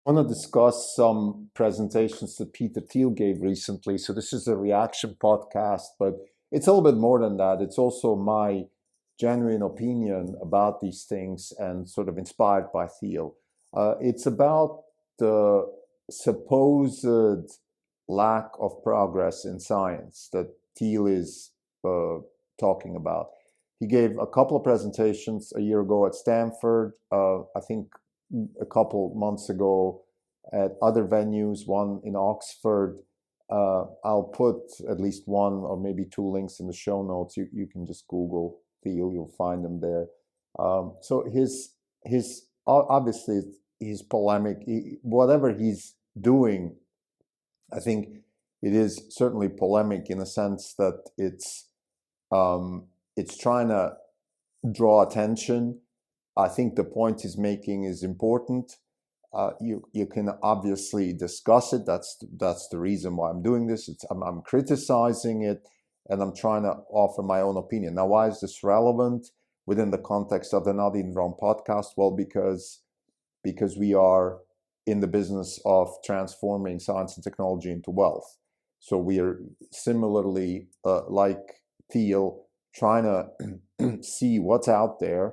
I want to discuss some presentations that Peter Thiel gave recently. So this is a reaction podcast, but it's a little bit more than that. It's also my genuine opinion about these things and sort of inspired by Thiel. It's about the supposed lack of progress in science that Thiel is talking about. He gave a couple of presentations a year ago at Stanford, I think a couple months ago at other venues, one in Oxford. I'll put at least one or maybe two links in the show notes. You can just Google Thiel, you'll find them there. So his obviously he's polemic. Whatever he's doing, I think it is certainly polemic in a sense that it's trying to draw attention. I think the point he's making is important. You can obviously discuss it. That's the reason why I'm doing this. I'm criticizing it, and I'm trying to offer my own opinion. Now, why is this relevant within the context of the Not Even Wrong podcast? Well, because we are in the business of transforming science and technology into wealth. So we are similarly, like Thiel, trying to see what's out there.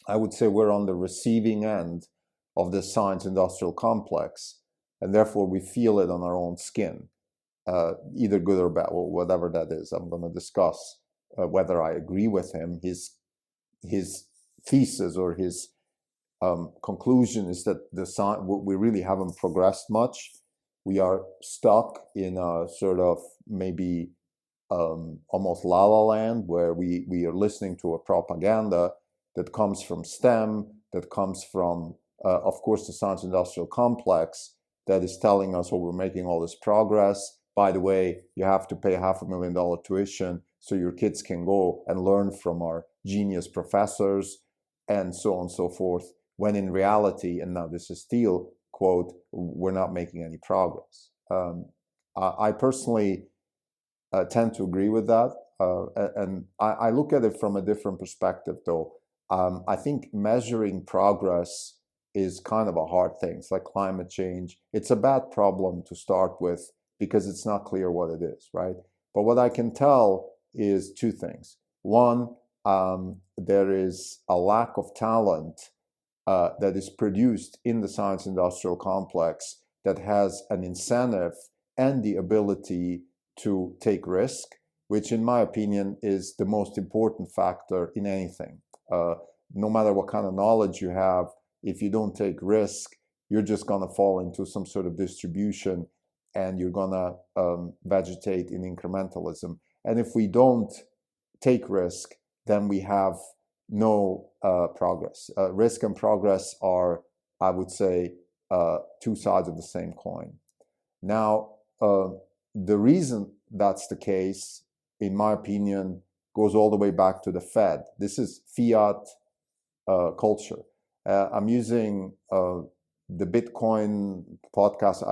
I would say we're on the receiving end of the science industrial complex, and therefore we feel it on our own skin, either good or bad, or whatever that is. I'm going to discuss whether I agree with him. His thesis or his conclusion is that we really haven't progressed much. We are stuck in a sort of maybe almost la la land where we are listening to a propaganda that comes from STEM, that comes from, of course, the science industrial complex that is telling us, oh, we're making all this progress. By the way, you have to pay $500,000 tuition so your kids can go and learn from our genius professors and so on and so forth. When in reality, and now this is Thiel, quote, we're not making any progress. I personally tend to agree with that. And I look at it from a different perspective, though. I think measuring progress is kind of a hard thing. It's like climate change. It's a bad problem to start with because it's not clear what it is, right? But what I can tell is two things. One, there is a lack of talent that is produced in the science industrial complex that has an incentive and the ability to take risk, which in my opinion is the most important factor in anything. No matter what kind of knowledge you have, if you don't take risk, you're just going to fall into some sort of distribution and you're going to vegetate in incrementalism. And if we don't take risk, then we have no progress. Risk and progress are, I would say, two sides of the same coin. Now, the reason that's the case, in my opinion, goes all the way back to the Fed. This is Fiat culture. I'm using the Bitcoin podcast.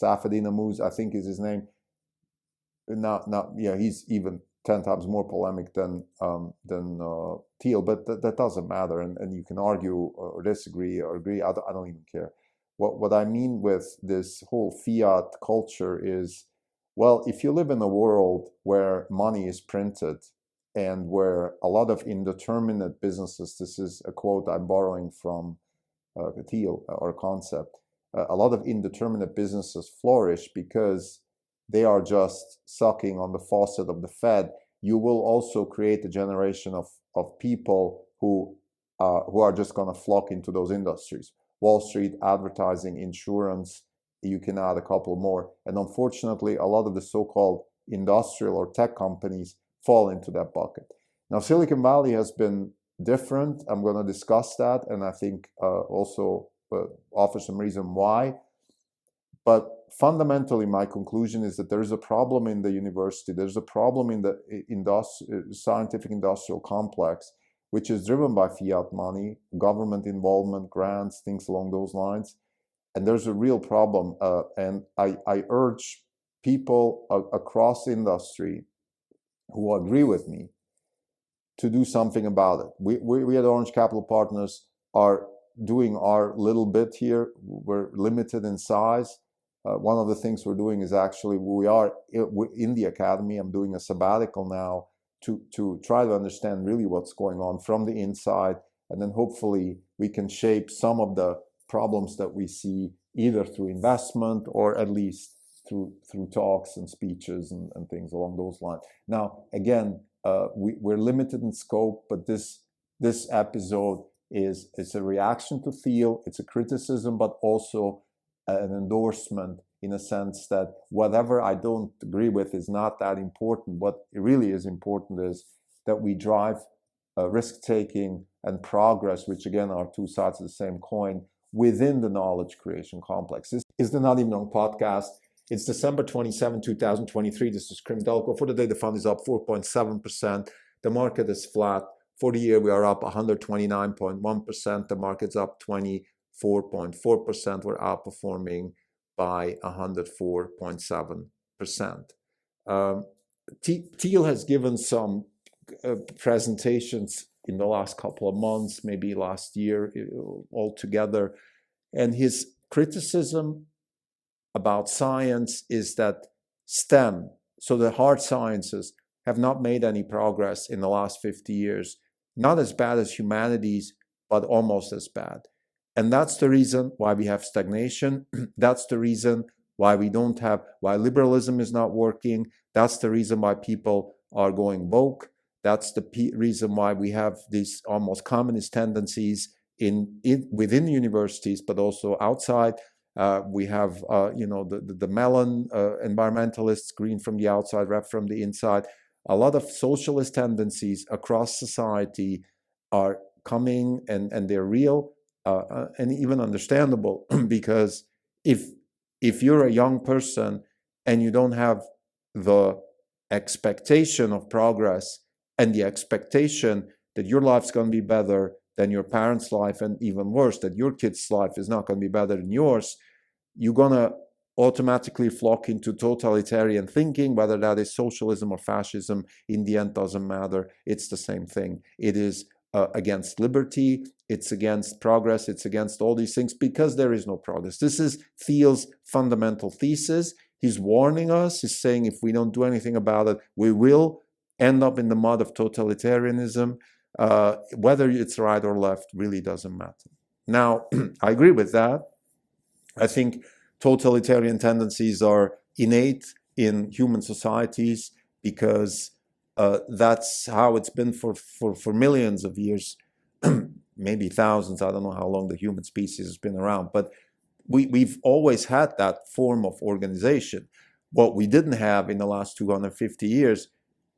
Safadine Amuz, I think is his name. Yeah, he's even 10 times more polemic than Thiel, but that doesn't matter. And you can argue or disagree or agree. I don't even care. What I mean with this whole fiat culture is, well, if you live in a world where money is printed and where a lot of indeterminate businesses, this is a quote I'm borrowing from Thiel or concept, a lot of indeterminate businesses flourish because they are just sucking on the faucet of the Fed, you will also create a generation of people who are just going to flock into those industries. Wall Street, advertising, insurance, you can add a couple more. And unfortunately, a lot of the so-called industrial or tech companies fall into that bucket. Now, Silicon Valley has been different. I'm going to discuss that, and I think also offer some reason why. But fundamentally, my conclusion is that there is a problem in the university. There's a problem in the scientific industrial complex, which is driven by fiat money, government involvement, grants, things along those lines. And there's a real problem. And I urge people across industry who agree with me to do something about it. We at Orange Capital Partners are doing our little bit here. We're limited in size. One of the things we're doing is actually we are in the academy. I'm doing a sabbatical now to try to understand really what's going on from the inside, and then hopefully we can shape some of the problems that we see either through investment or at least through talks and speeches and things along those lines. Now, again, we're limited in scope, but this episode it's a reaction to Thiel, it's a criticism, but also an endorsement in a sense that whatever I don't agree with is not that important. What really is important is that we drive risk-taking and progress, which again are two sides of the same coin, within the knowledge creation complex. This is the Not Even Wrong podcast. It's December 27, 2023. This is Krim Delko. For the day, the fund is up 4.7%. The market is flat. For the year, we are up 129.1%. The market's up 24.4%. We're outperforming by 104.7%. Thiel has given some presentations in the last couple of months, maybe last year altogether. And his criticism about science is that STEM, so the hard sciences, have not made any progress in the last 50 years. Not as bad as humanities, but almost as bad. And that's the reason why we have stagnation. That's the reason why why liberalism is not working. That's the reason why people are going woke. That's the reason why we have these almost communist tendencies within universities, but also outside. We have, the melon environmentalists, green from the outside, red from the inside. A lot of socialist tendencies across society are coming, and they're real and even understandable, because if you're a young person and you don't have the expectation of progress and the expectation that your life's going to be better than your parents' life, and even worse, that your kid's life is not going to be better than yours, you're going to automatically flock into totalitarian thinking, whether that is socialism or fascism. In the end, doesn't matter. It's the same thing. It is against liberty. It's against progress. It's against all these things because there is no progress. This is Thiel's fundamental thesis. He's warning us. He's saying if we don't do anything about it, we will end up in the mud of totalitarianism. Whether it's right or left really doesn't matter. Now, I agree with that. I think totalitarian tendencies are innate in human societies because that's how it's been for millions of years, maybe thousands. I don't know how long the human species has been around, but we've always had that form of organization. What we didn't have in the last 250 years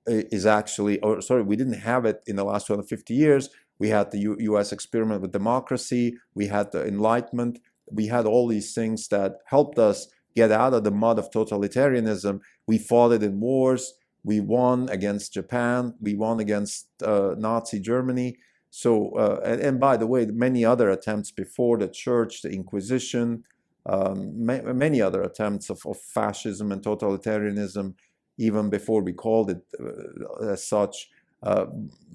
is actually, we didn't have it in the last 250 years. We had the US experiment with democracy. We had the Enlightenment. We had all these things that helped us get out of the mud of totalitarianism. We fought it in wars. We won against Japan. We won against Nazi Germany. So, and by the way, many other attempts before the Church, the Inquisition, many other attempts of fascism and totalitarianism, even before we called it as such,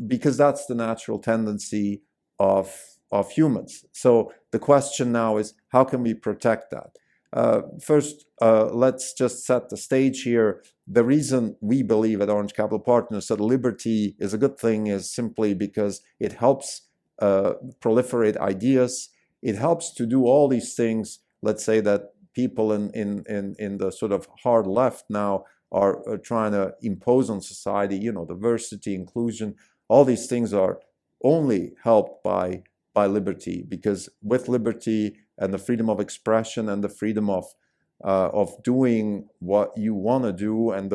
because that's the natural tendency of humans. So the question now is, how can we protect that? First, let's just set the stage here. The reason we believe at Orange Capital Partners that liberty is a good thing is simply because it helps proliferate ideas. It helps to do all these things. Let's say that people in the sort of hard left now are trying to impose on society, diversity, inclusion. All these things are only helped by liberty, because with liberty and the freedom of expression and the freedom of doing what you want to do and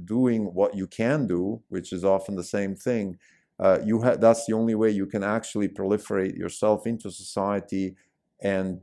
doing what you can do, which is often the same thing, that's the only way you can actually proliferate yourself into society and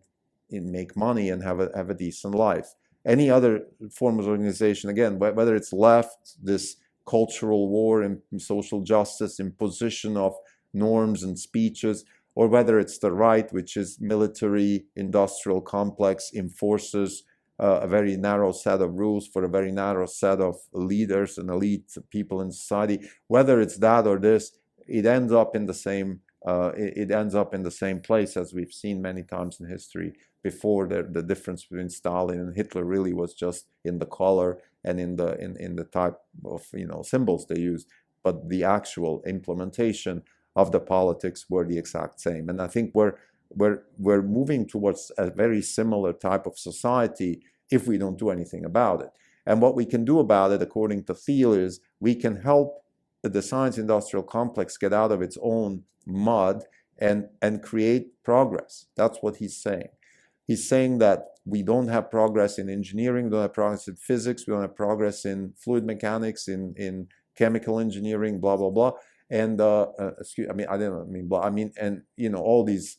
make money and have a decent life. Any other form of organization, again, whether it's left, this cultural war and social justice, imposition of norms and speeches, or whether it's the right, which is military, industrial complex, enforces a very narrow set of rules for a very narrow set of leaders and elite people in society. Whether it's that or this, it ends up in the same it ends up in the same place, as we've seen many times in history before. The difference between Stalin and Hitler really was just in the color and in the type of symbols they used, but the actual implementation of the politics were the exact same. And I think we're moving towards a very similar type of society if we don't do anything about it. And what we can do about it, according to Thiel, is we can help the science-industrial complex get out of its own mud and create progress. That's what he's saying. He's saying that we don't have progress in engineering, we don't have progress in physics, we don't have progress in fluid mechanics, in chemical engineering, blah, blah, blah. And I don't mean blah, I mean, and all these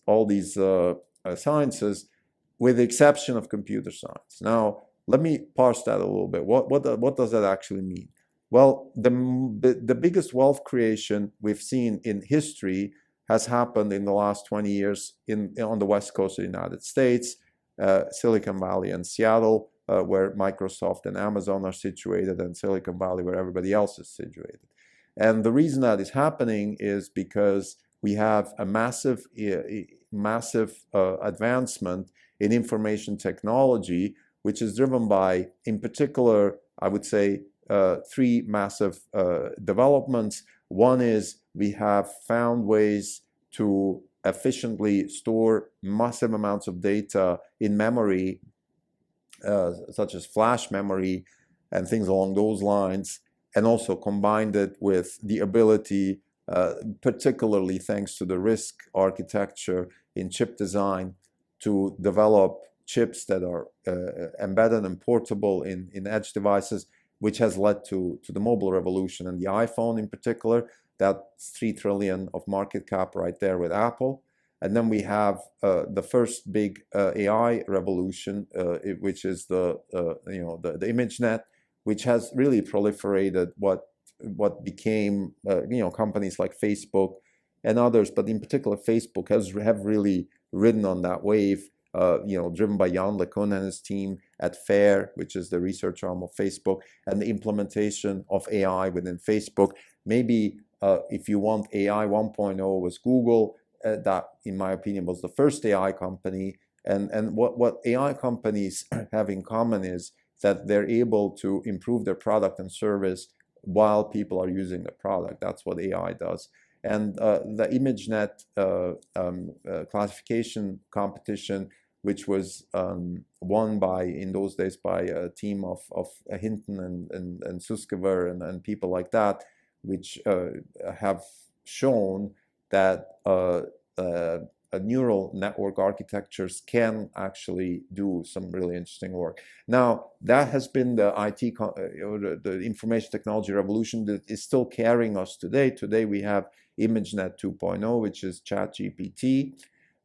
sciences, with the exception of computer science. Now, let me parse that a little bit. What does that actually mean? Well, the biggest wealth creation we've seen in history has happened in the last 20 years on the west coast of the United States, Silicon Valley and Seattle, where Microsoft and Amazon are situated, and Silicon Valley where everybody else is situated. And the reason that is happening is because we have a massive advancement in information technology, which is driven by, in particular, I would say, three massive developments. One is we have found ways to efficiently store massive amounts of data in memory, such as flash memory and things along those lines, and also combined it with the ability, particularly thanks to the RISC architecture in chip design, to develop chips that are embedded and portable in edge devices, which has led to the mobile revolution and the iPhone in particular. That's $3 trillion of market cap right there with Apple. And then we have the first big AI revolution, which is the ImageNet, which has really proliferated what became companies like Facebook and others, but in particular Facebook have really ridden on that wave, driven by Jan LeCun and his team at FAIR, which is the research arm of Facebook, and the implementation of AI within Facebook. Maybe if you want, AI 1.0 was Google. That, in my opinion, was the first AI company. And what AI companies have in common is that they're able to improve their product and service while people are using the product. That's what AI does. And the ImageNet classification competition, which was won in those days by a team of Hinton and Suskever and people like that, which have shown that neural network architectures can actually do some really interesting work. Now, that has been the the information technology revolution that is still carrying us today. Today we have ImageNet 2.0, which is ChatGPT,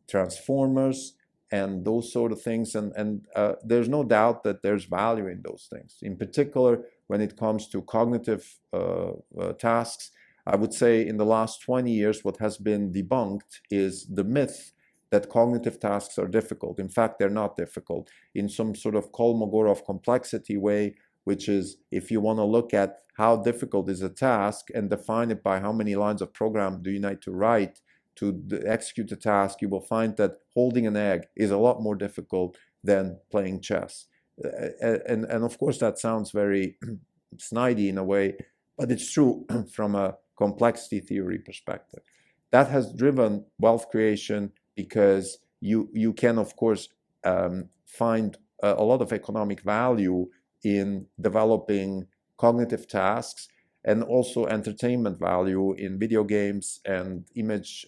transformers, and those sort of things. And there's no doubt that there's value in those things. In particular, when it comes to cognitive tasks, I would say in the last 20 years, what has been debunked is the myth that cognitive tasks are difficult. In fact, they're not difficult in some sort of Kolmogorov complexity way, which is if you want to look at how difficult is a task and define it by how many lines of program do you need to write to execute the task, you will find that holding an egg is a lot more difficult than playing chess. And of course, that sounds very snidey in a way, but it's true from a complexity theory perspective. That has driven wealth creation because you can, of course, find a lot of economic value in developing cognitive tasks and also entertainment value in video games and image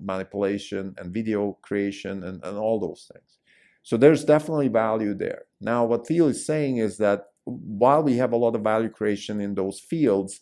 manipulation and video creation and all those things. So there's definitely value there. Now, what Thiel is saying is that while we have a lot of value creation in those fields,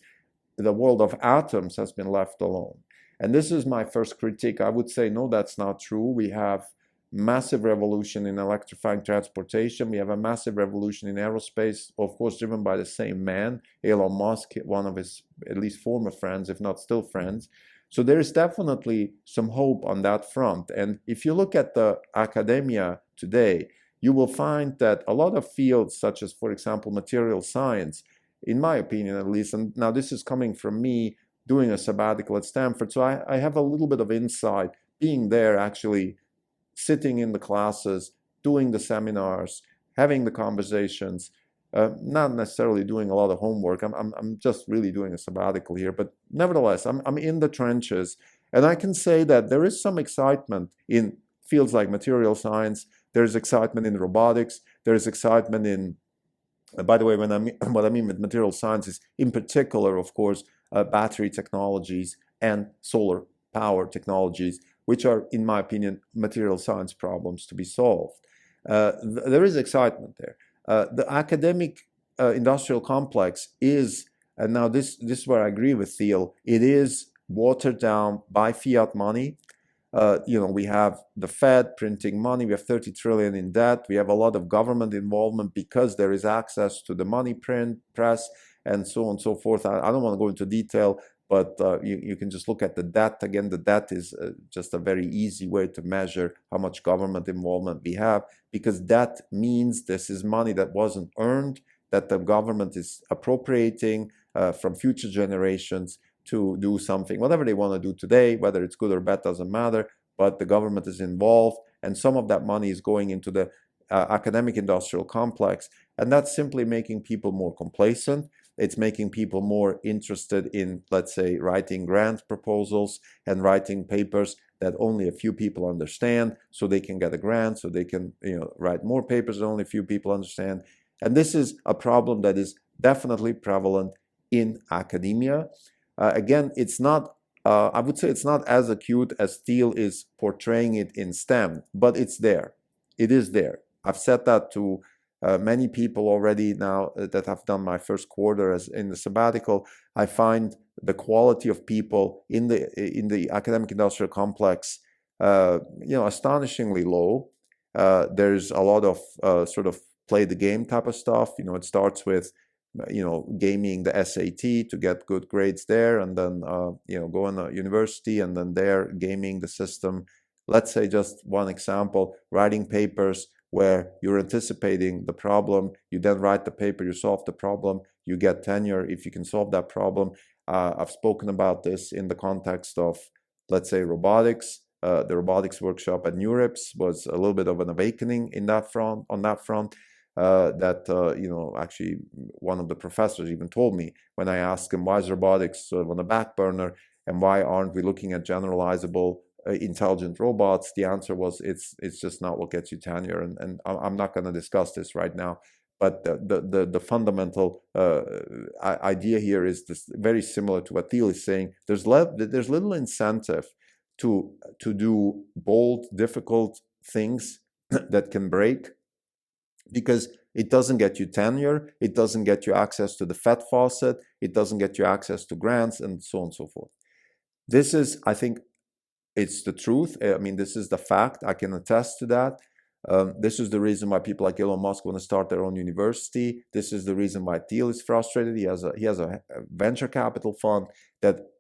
the world of atoms has been left alone. And this is my first critique. I would say, no, that's not true. We have massive revolution in electrifying transportation. We have a massive revolution in aerospace, of course, driven by the same man, Elon Musk, one of his at least former friends, if not still friends. So there is definitely some hope on that front. And if you look at the academia today, you will find that a lot of fields, such as, for example, material science, in my opinion at least, and now this is coming from me doing a sabbatical at Stanford. So I have a little bit of insight being there, actually sitting in the classes, doing the seminars, having the conversations, not necessarily doing a lot of homework. I'm just really doing a sabbatical here, but nevertheless, I'm in the trenches, and I can say that there is some excitement in fields like material science. There's excitement in robotics. There's excitement in, by the way, what I mean with material science is, in particular, of course, battery technologies and solar power technologies, which are, in my opinion, material science problems to be solved. There is excitement there. The academic industrial complex is, and now this is where I agree with Thiel, it is watered down by fiat money. We have the Fed printing money. We have 30 trillion in debt. We have a lot of government involvement because there is access to the money press and so on and so forth. I don't want to go into detail, but you can just look at the debt. Again, the debt is just a very easy way to measure how much government involvement we have, because debt means this is money that wasn't earned, that the government is appropriating from future generations to do something, whatever they want to do today, whether it's good or bad doesn't matter, but the government is involved, and some of that money is going into the academic industrial complex, and that's simply making people more complacent. It's making people more interested in, let's say, writing grant proposals and writing papers that only a few people understand, so they can get a grant, so they can write more papers that only a few people understand. And this is a problem that is definitely prevalent in academia. Again, it's not, I would say it's not as acute as Thiel is portraying it in STEM, but it's there. It is there. I've said that to many people already now that have done my first quarter as in the sabbatical. I find the quality of people in the academic industrial complex, astonishingly low. There's a lot of sort of play the game type of stuff. It starts with gaming the SAT to get good grades there, and then going to university, and then there gaming the system. Let's say, just one example, writing papers where you're anticipating the problem, you then write the paper, you solve the problem, you get tenure if you can solve that problem. I've spoken about this in the context of, let's say, robotics. The robotics workshop at NeurIPS was a little bit of an awakening on that front. Actually one of the professors even told me, when I asked him, why is robotics sort of on the back burner, and why aren't we looking at generalizable intelligent robots? The answer was, it's just not what gets you tenure. And I'm not going to discuss this right now, but the fundamental idea here is this, very similar to what Thiel is saying. There's little incentive to do bold, difficult things that can break, because it doesn't get you tenure, it doesn't get you access to the Fed faucet, it doesn't get you access to grants, and so on and so forth. This is, I think, it's the truth. I mean, this is the fact. I can attest to that. This is the reason why people like Elon Musk want to start their own university. This is the reason why Thiel is frustrated. He has a venture capital fund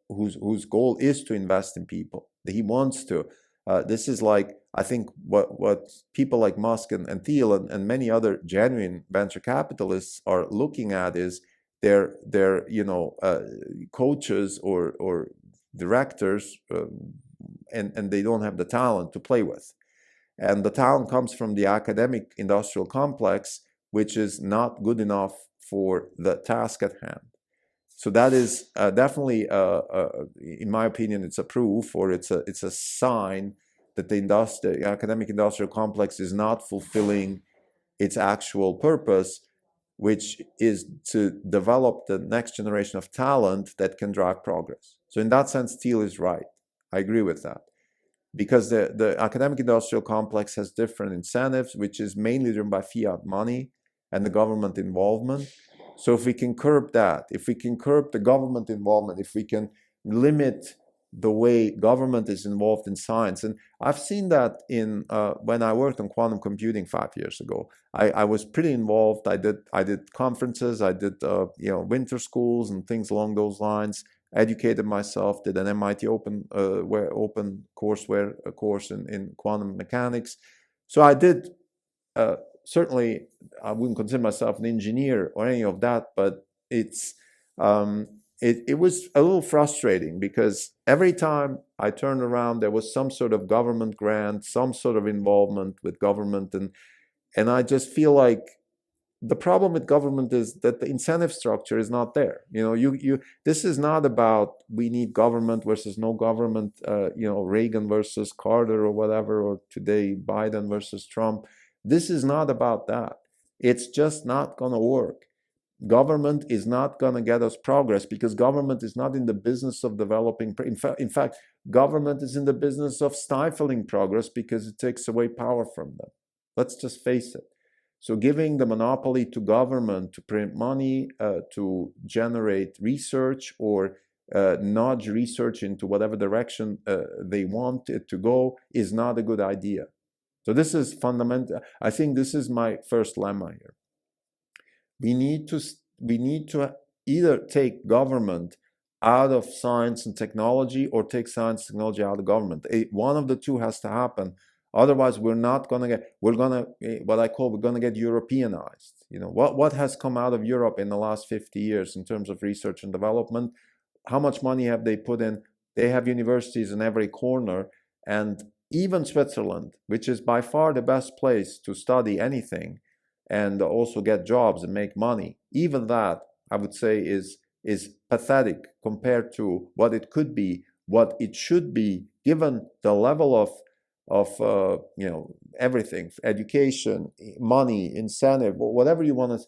whose goal is to invest in people. He wants to. This is like, I think what people like Musk and Thiel and many other genuine venture capitalists are looking at is their coaches or directors, and they don't have the talent to play with. And the talent comes from the academic industrial complex, which is not good enough for the task at hand. So that is definitely, in my opinion, it's a proof, or it's a sign that the academic industrial complex is not fulfilling its actual purpose, which is to develop the next generation of talent that can drive progress. So in that sense, Thiel is right. I agree with that. Because the academic industrial complex has different incentives, which is mainly driven by fiat money and the government involvement. So if we can curb that, if we can curb the government involvement, if we can limit the way government is involved in science, and I've seen that in when I worked on quantum computing 5 years ago. I was pretty involved. I did conferences, I did winter schools and things along those lines. Educated myself, did an MIT open courseware course in quantum mechanics. So I did. Certainly, I wouldn't consider myself an engineer or any of that, but it's it was a little frustrating because every time I turned around, there was some sort of government grant, some sort of involvement with government, and I just feel like the problem with government is that the incentive structure is not there. This is not about we need government versus no government, Reagan versus Carter or whatever, or today Biden versus Trump. This is not about that. It's just not going to work. Government is not going to get us progress because government is not in the business of developing. In fact, government is in the business of stifling progress because it takes away power from them. Let's just face it. So giving the monopoly to government to print money, to generate research or nudge research into whatever direction they want it to go is not a good idea. So this is fundamental. I think this is my first lemma here. We need to either take government out of science and technology or take science and technology out of government. One of the two has to happen. Otherwise, we're going to get Europeanized. What has come out of Europe in the last 50 years in terms of research and development? How much money have they put in? They have universities in every corner, and even Switzerland, which is by far the best place to study anything and also get jobs and make money, even that, I would say, is pathetic compared to what it could be, what it should be, given the level of everything, education, money, incentive, whatever you want to,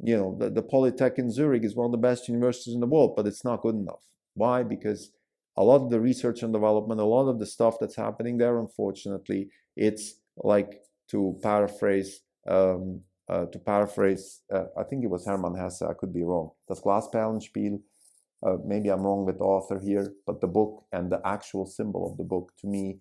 the Polytech in Zurich is one of the best universities in the world, but it's not good enough. Why? Because a lot of the research and development, a lot of the stuff that's happening there, unfortunately, it's like, to paraphrase, I think it was Hermann Hesse, I could be wrong, das Glasperlenspiel. Maybe I'm wrong with the author here, but the book and the actual symbol of the book, to me,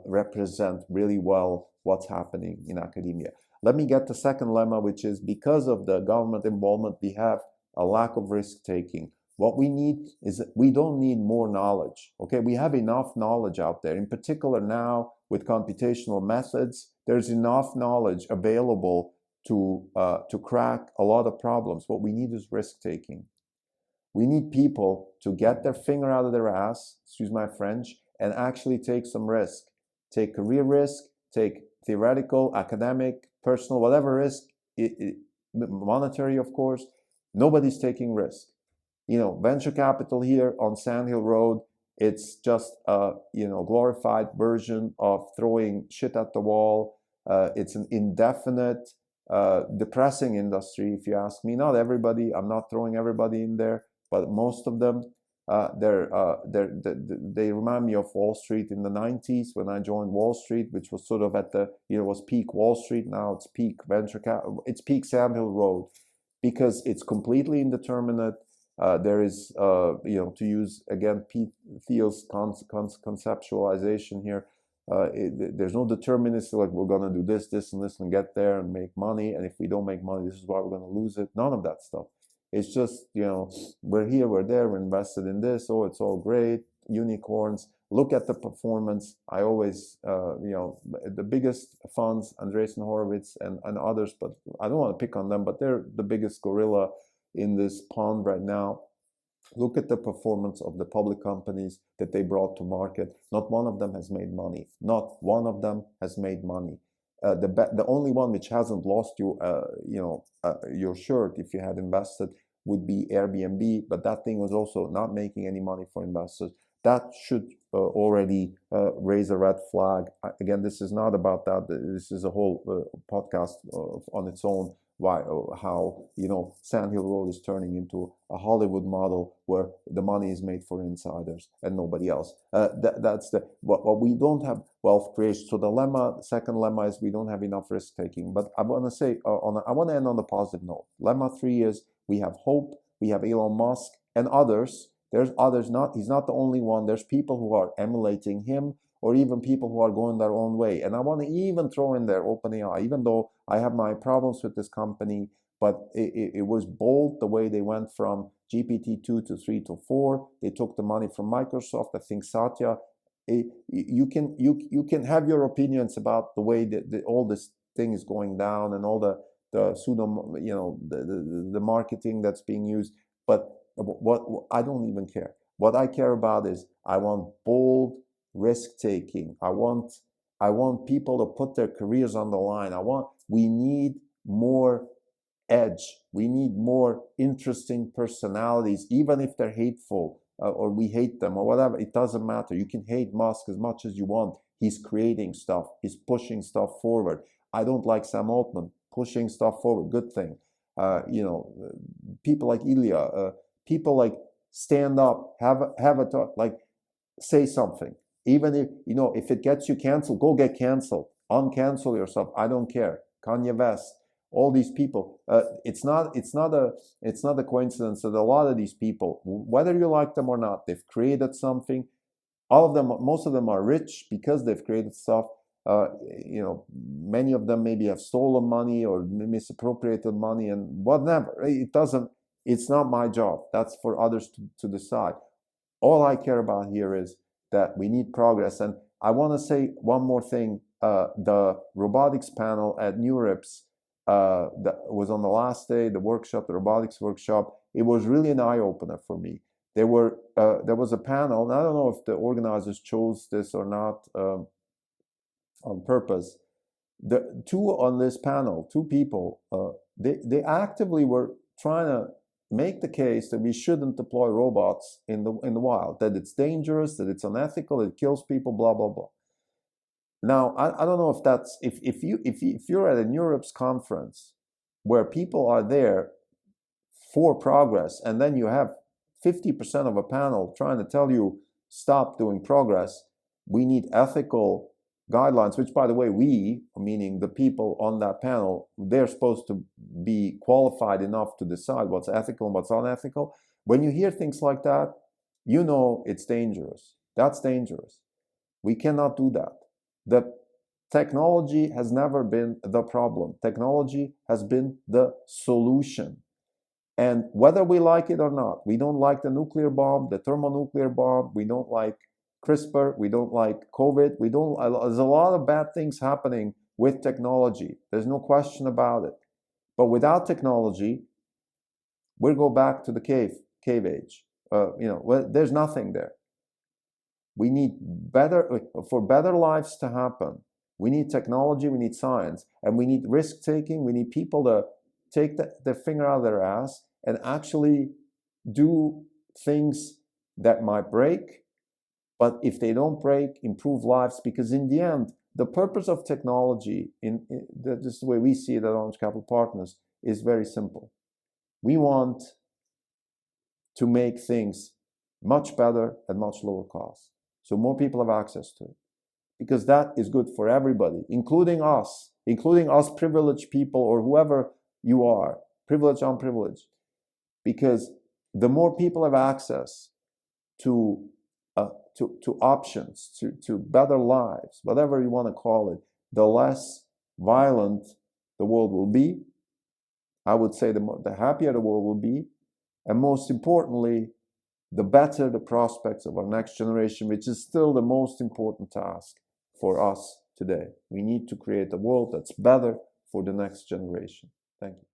represent really well what's happening in academia. Let me get the second lemma, which is because of the government involvement, we have a lack of risk-taking. What we need is, we don't need more knowledge. Okay, we have enough knowledge out there. In particular now, with computational methods, there's enough knowledge available to crack a lot of problems. What we need is risk-taking. We need people to get their finger out of their ass, excuse my French, and actually take some risk. Take career risk, take theoretical, academic, personal, whatever risk, monetary, of course. Nobody's taking risk. Venture capital here on Sand Hill Road, it's just a glorified version of throwing shit at the wall. It's an indefinite, depressing industry, if you ask me. Not everybody, I'm not throwing everybody in there, but most of them, they remind me of Wall Street in the 90s when I joined Wall Street, which was sort of at the, was peak Wall Street. Now it's peak venture capital, it's peak Sand Hill Road, because it's completely indeterminate. There is, to use again Peter Thiel's conceptualization here, there's no determinism, like we're going to do this, this, and this, and get there and make money. And if we don't make money, this is why we're going to lose it. None of that stuff. It's just, we're here, we're there, we're invested in this. Oh, it's all great. Unicorns. Look at the performance. I always, the biggest funds, Andreessen Horowitz and others, but I don't want to pick on them, but they're the biggest gorilla in this pond right now. Look at the performance of the public companies that they brought to market. Not one of them has made money. Not one of them has made money. The only one which hasn't lost you, your shirt if you had invested would be Airbnb, but that thing was also not making any money for investors. That should already raise a red flag. Again, this is not about that. This is a whole podcast on its own. How Sand Hill Road is turning into a Hollywood model where the money is made for insiders and nobody else. That's what we don't have wealth creation. So the second lemma is we don't have enough risk taking. But I want to say I want to end on a positive note. Lemma 3 is we have hope. We have Elon Musk and others. There's others. He's not the only one. There's people who are emulating him, or even people who are going their own way. And I want to even throw in there OpenAI, even though I have my problems with this company, but it was bold the way they went from GPT-2 to 3 to 4. They took the money from Microsoft. I think Satya, you can have your opinions about the way that all this thing is going down and all the pseudo, the marketing that's being used. But what I don't even care. What I care about is I want bold risk taking. I want people to put their careers on the line. We need more edge. We need more interesting personalities, even if they're hateful or we hate them or whatever. It doesn't matter. You can hate Musk as much as you want. He's creating stuff. He's pushing stuff forward. I don't like Sam Altman pushing stuff forward. Good thing. People like Ilya, people like stand up, have a talk, like say something. Even if it gets you canceled, go get canceled. Uncancel yourself. I don't care. Kanye West, all these people. It's not a coincidence that a lot of these people, whether you like them or not, they've created something. All of them, most of them are rich because they've created stuff. Many of them maybe have stolen money or misappropriated money and whatever. It's not my job. That's for others to decide. All I care about here is that we need progress. And I want to say one more thing. The robotics panel at NeurIPS that was on the last day, the robotics workshop, it was really an eye-opener for me. There was a panel, and I don't know if the organizers chose this or not on purpose. The two on this panel, two people, they actively were trying to make the case that we shouldn't deploy robots in the wild, that it's dangerous, that it's unethical, it kills people, blah blah blah. Now, I don't know if that's if you're at a NeurIPS conference where people are there for progress, and then you have 50% of a panel trying to tell you stop doing progress, we need ethical guidelines, which, by the way, we, meaning the people on that panel, they're supposed to be qualified enough to decide what's ethical and what's unethical. When you hear things like that, you know it's dangerous. That's dangerous. We cannot do that. The technology has never been the problem. Technology has been the solution. And whether we like it or not, we don't like the nuclear bomb, the thermonuclear bomb, we don't like CRISPR, we don't like COVID, there's a lot of bad things happening with technology. There's no question about it. But without technology, we'll go back to the cave age. There's nothing there. We need for better lives to happen. We need technology, we need science, and we need risk taking. We need people to take their finger out of their ass and actually do things that might break, but if they don't break, improve lives. Because in the end, the purpose of technology, this is the way we see it at Orange Capital Partners, is very simple. We want to make things much better at much lower cost, so more people have access to it, because that is good for everybody, including us privileged people, or whoever you are, privileged, unprivileged. Because the more people have access to options, to better lives, whatever you want to call it, the less violent the world will be. I would say the happier the world will be, and most importantly, the better the prospects of our next generation, which is still the most important task for us today. We need to create a world that's better for the next generation. Thank you.